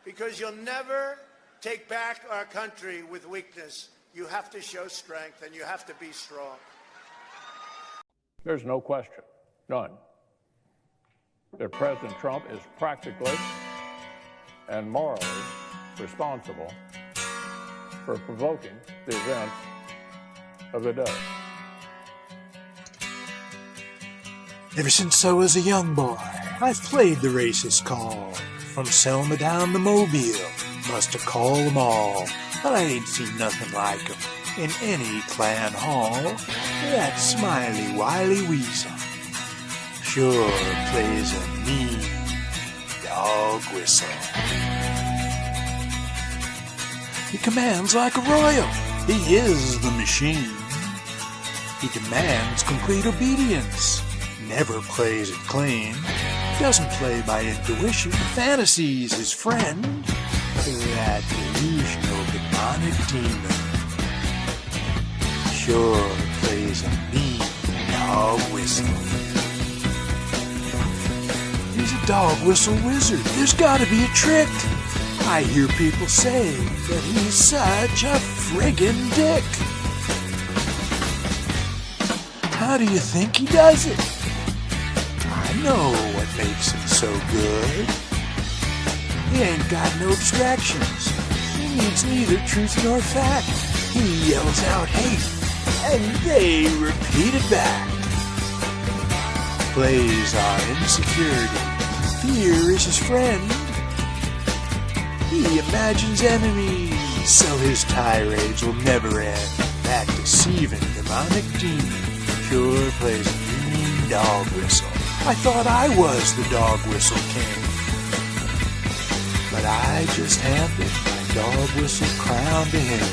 because you'll never take back our country with weakness. You have to show strength, and you have to be strong. There's no question, none, that President Trump is practically and morally responsible for provoking the events of the day. Ever since I was a young boy, I've played the racist call. From Selma down to Mobile, must have called them all. But I ain't seen nothing like 'em in any Klan hall. That smiley, wily weasel sure plays a mean dog whistle. He commands like a royal. He is the machine. He demands complete obedience. Never plays it clean. Doesn't play by intuition. Fantasy's his friend. That delusional demonic demon sure plays a mean dog whistle. He's a dog whistle wizard. There's gotta be a trick. I hear people say that he's such a friggin' dick. How do you think he does it? I know what makes him so good. He ain't got no distractions. He needs neither truth nor fact. He yells out hate, and they repeat it back. Plays on insecurity. Fear is his friend. He imagines enemies, so his tirades will never end. That deceiving demonic demon sure plays a mean dog whistle. I thought I was the dog whistle king, but I just handed my dog whistle crown to him.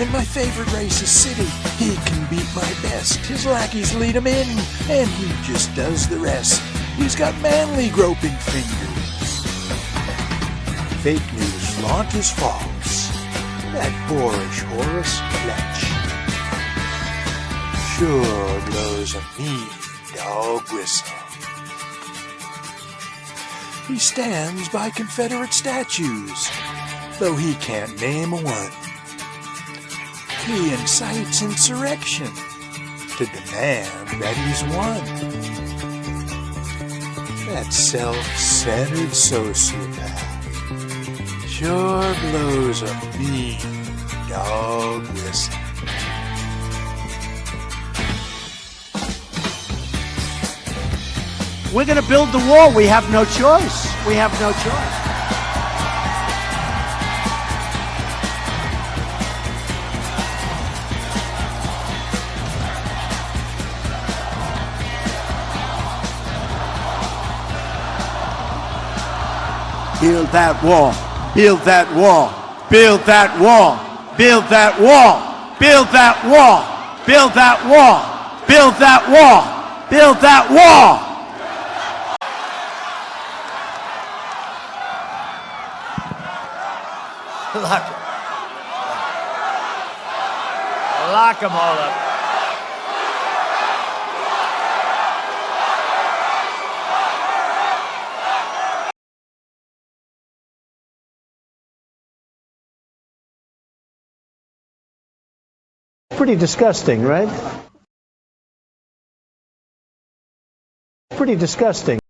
In my favorite racist city, he can beat my best. His lackeys lead him in, and he just does the rest. He's got manly groping fingers. Fake news flaunt is false. That boorish Horace Fletch sure blows a mean dog whistle. He stands by Confederate statues, though he can't name a one. He incites insurrection to demand that he's won. That self-centered sociopath sure blows a mean dog whistle. We're going to build the wall. We have no choice. We have no choice. Build that wall. Build that wall. Build that wall. Build that wall. Build that wall. Build that wall. Build that wall. Build that wall. Lock them all up. Pretty disgusting, right? Pretty disgusting.